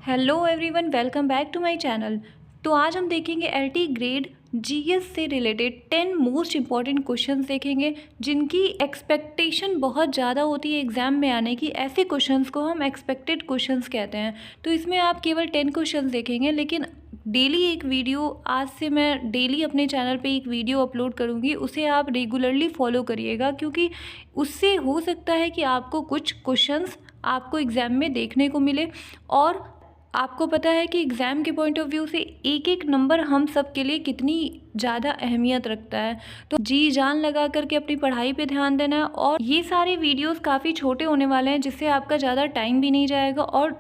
Hello everyone, welcome back to my channel. तो आज हम देखेंगे एलटी ग्रेड जीएस से रिलेटेड 10 मोस्ट इंपॉर्टेंट क्वेश्चंस देखेंगे जिनकी एक्सपेक्टेशन बहुत ज़्यादा होती है एग्ज़ाम में आने की। ऐसे क्वेश्चंस को हम एक्सपेक्टेड क्वेश्चंस कहते हैं। तो इसमें आप केवल 10 क्वेश्चंस देखेंगे, लेकिन डेली एक वीडियो, आज से मैं डेली अपने चैनल पे एक वीडियो अपलोड करूँगी, उसे आप रेगुलरली फॉलो करिएगा, क्योंकि उससे हो सकता है कि आपको कुछ क्वेश्चंस आपको एग्ज़ाम में देखने को मिले। और आपको पता है कि एग्ज़ाम के पॉइंट ऑफ व्यू से एक एक नंबर हम सब के लिए कितनी ज़्यादा अहमियत रखता है। तो जी जान लगा करके अपनी पढ़ाई पे ध्यान देना है। और ये सारे वीडियोस काफ़ी छोटे होने वाले हैं, जिससे आपका ज़्यादा टाइम भी नहीं जाएगा और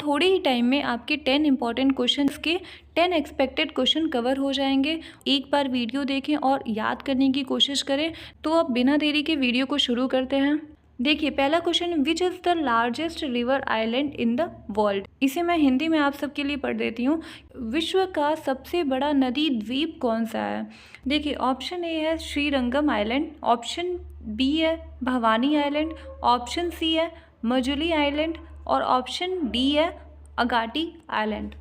थोड़े ही टाइम में आपके 10 इंपॉर्टेंट क्वेश्चन के 10 एक्सपेक्टेड क्वेश्चन कवर हो जाएंगे। एक बार वीडियो देखें और याद करने की कोशिश करें। तो अब बिना देरी के वीडियो को शुरू करते हैं। देखिए, पहला question, which is the largest river island in the world. इसे मैं हिंदी में आप सबके लिए पढ़ देती हूँ। विश्व का सबसे बड़ा नदी द्वीप कौन सा है? देखिए, ऑप्शन ए है श्रीरंगम आइलैंड, ऑप्शन बी है भवानी आइलैंड, ऑप्शन सी है मजुली आइलैंड और ऑप्शन डी है अगाटी आइलैंड।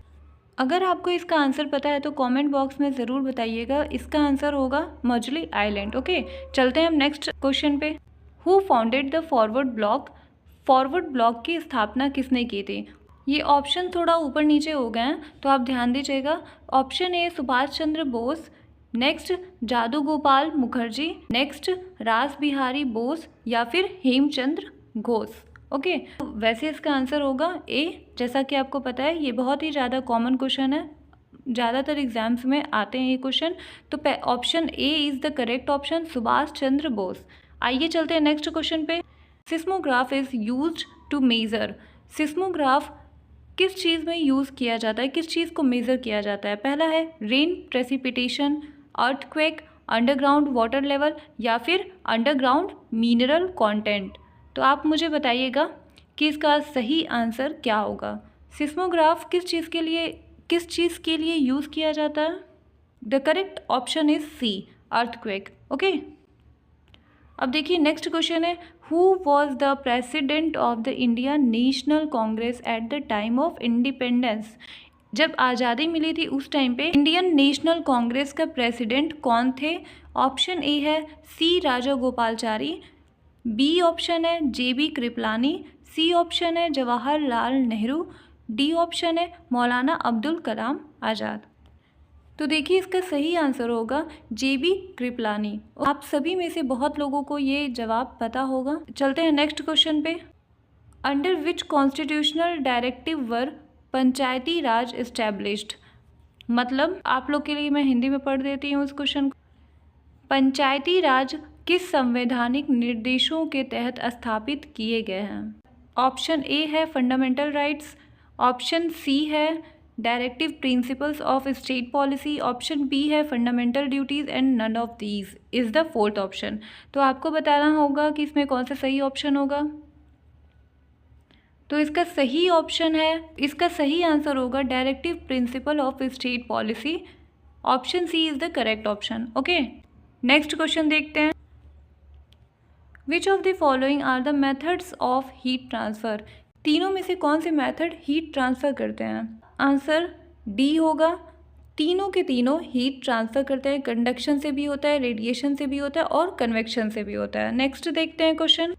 अगर आपको इसका आंसर पता है तो कमेंट बॉक्स में ज़रूर बताइएगा। इसका आंसर होगा मजुली आइलैंड। ओके, चलते हैं हम नेक्स्ट क्वेश्चन पे। Who founded the forward block? Forward block की स्थापना किसने की थी? ये ऑप्शन थोड़ा ऊपर नीचे हो गए हैं, तो आप ध्यान दीजिएगा। Option A Subhash Chandra Bose, next जादू गोपाल मुखर्जी, नेक्स्ट रास बिहारी बोस या फिर हेमचंद्र घोष। ओके, तो वैसे इसका आंसर होगा ए। जैसा कि आपको पता है ये बहुत ही ज़्यादा कॉमन क्वेश्चन है, ज़्यादातर एग्जाम्स में आते हैं ये क्वेश्चन। तो option A is the correct option, Subhash Chandra Bose. आइए चलते हैं नेक्स्ट क्वेश्चन पे। Seismograph is used to measure. Seismograph किस चीज़ में यूज़ किया जाता है, किस चीज़ को मेज़र किया जाता है? पहला है rain precipitation, earthquake, underground water level या फिर अंडरग्राउंड मिनरल कंटेंट। तो आप मुझे बताइएगा कि इसका सही आंसर क्या होगा। सिस्मोग्राफ किस चीज़ के लिए यूज़ किया जाता है? The correct option is C, earthquake. Okay, अब देखिए नेक्स्ट क्वेश्चन है, who was the president of the Indian National Congress at the time of independence. जब आज़ादी मिली थी उस टाइम पे इंडियन नेशनल कांग्रेस का प्रेसिडेंट कौन थे? ऑप्शन ए है सी राजागोपालचारी, बी ऑप्शन है जेबी कृपलानी, सी ऑप्शन है जवाहरलाल नेहरू, डी ऑप्शन है मौलाना अब्दुल कलाम आज़ाद। तो देखिए इसका सही आंसर होगा जेबी कृपलानी। आप सभी में से बहुत लोगों को ये जवाब पता होगा। चलते हैं नेक्स्ट क्वेश्चन पे। Under which constitutional directive were Panchayati Raj established. मतलब आप लोग के लिए मैं हिंदी में पढ़ देती हूँ इस क्वेश्चन को। पंचायती राज किस संवैधानिक निर्देशों के तहत स्थापित किए गए हैं? ऑप्शन ए है फंडामेंटल राइट्स, ऑप्शन सी है directive principles of state policy, option B है fundamental duties and none of these is the fourth option. तो आपको बताना होगा कि इसमें कौन सा सही ऑप्शन होगा। तो इसका सही ऑप्शन है, इसका सही आंसर होगा directive principle of state policy. Option C is the correct option. Okay, next question देखते हैं। Which of the following are the methods of heat transfer. तीनों में से कौन से मेथड हीट ट्रांसफ़र करते हैं? आंसर डी होगा। तीनों के तीनों हीट ट्रांसफ़र करते हैं। कंडक्शन से भी होता है, रेडिएशन से भी होता है और कन्वेक्शन से भी होता है। नेक्स्ट देखते हैं क्वेश्चन।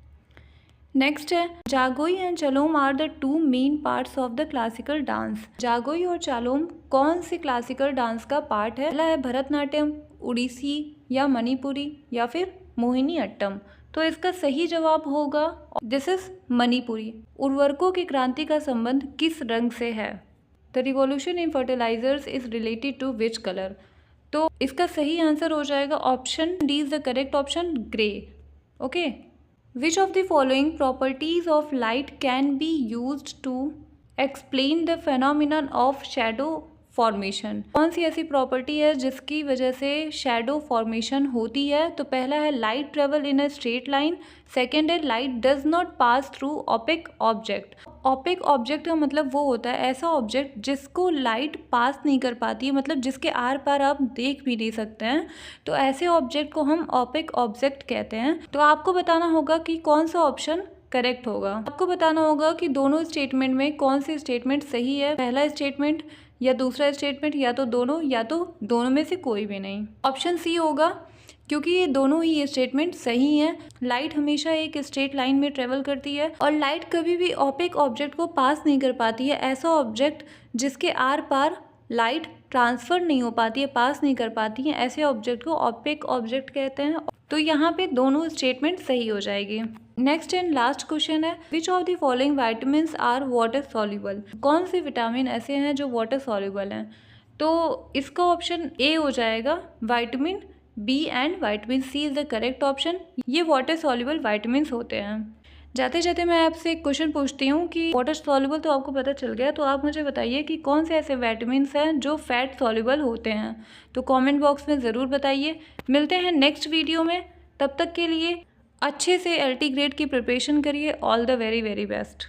नेक्स्ट है Jagoi and Cholom are the two main parts of the classical dance. Jagoi और चालोम कौन से क्लासिकल डांस का पार्ट है? पहला है भरतनाट्यम, उड़ीसी या मणिपुरी या फिर मोहिनी अट्टम। तो इसका सही जवाब होगा दिस इज मणिपुरी। उर्वरकों की क्रांति का संबंध किस रंग से है? The revolution in fertilizers is related to which colour. तो इसका सही आंसर हो जाएगा option D is the correct option, grey. Okay, which of the following properties of light can be used to explain the phenomenon of shadow formation. कौन सी ऐसी property है जिसकी वजह से शैडो फॉर्मेशन होती है? तो पहला है light travel in a straight line, second है light does not pass through opaque object. Opaque object का मतलब वो होता है ऐसा ऑब्जेक्ट जिसको लाइट पास नहीं कर पाती है, मतलब जिसके आर पार आप देख भी नहीं सकते हैं। तो ऐसे ऑब्जेक्ट को हम ओपेक ऑब्जेक्ट कहते हैं। तो आपको बताना होगा कि कौन सा ऑप्शन करेक्ट होगा। आपको बताना होगा कि दोनों स्टेटमेंट में कौन सी स्टेटमेंट सही है, पहला स्टेटमेंट या दूसरा स्टेटमेंट, या तो दोनों में से कोई भी नहीं। ऑप्शन सी होगा, क्योंकि ये दोनों ही स्टेटमेंट सही हैं। लाइट हमेशा एक स्ट्रेट लाइन में ट्रेवल करती है और लाइट कभी भी ओपेक ऑब्जेक्ट को पास नहीं कर पाती है। ऐसा ऑब्जेक्ट जिसके आर पार लाइट ट्रांसफ़र नहीं हो पाती है, पास नहीं कर पाती है, ऐसे ऑब्जेक्ट को ओपेक ऑब्जेक्ट कहते हैं। तो यहाँ पे दोनों स्टेटमेंट सही हो जाएगी। नेक्स्ट एंड लास्ट क्वेश्चन है, which of the following vitamins are water soluble. कौन से विटामिन ऐसे हैं जो वाटर सॉल्युबल हैं? तो इसका ऑप्शन ए हो जाएगा, vitamin B and vitamin C is the correct option. ये वाटर सॉल्युबल वाइटामिन्स होते हैं। जाते जाते मैं आपसे एक क्वेश्चन पूछती हूँ कि वाटर सॉल्युबल तो आपको पता चल गया, तो आप मुझे बताइए कि कौन से ऐसे विटामिन्स हैं जो फैट सॉल्युबल होते हैं। तो कमेंट बॉक्स में ज़रूर बताइए। मिलते हैं नेक्स्ट वीडियो में, तब तक के लिए अच्छे से LT ग्रेड की प्रिपरेशन करिए। All the very very best.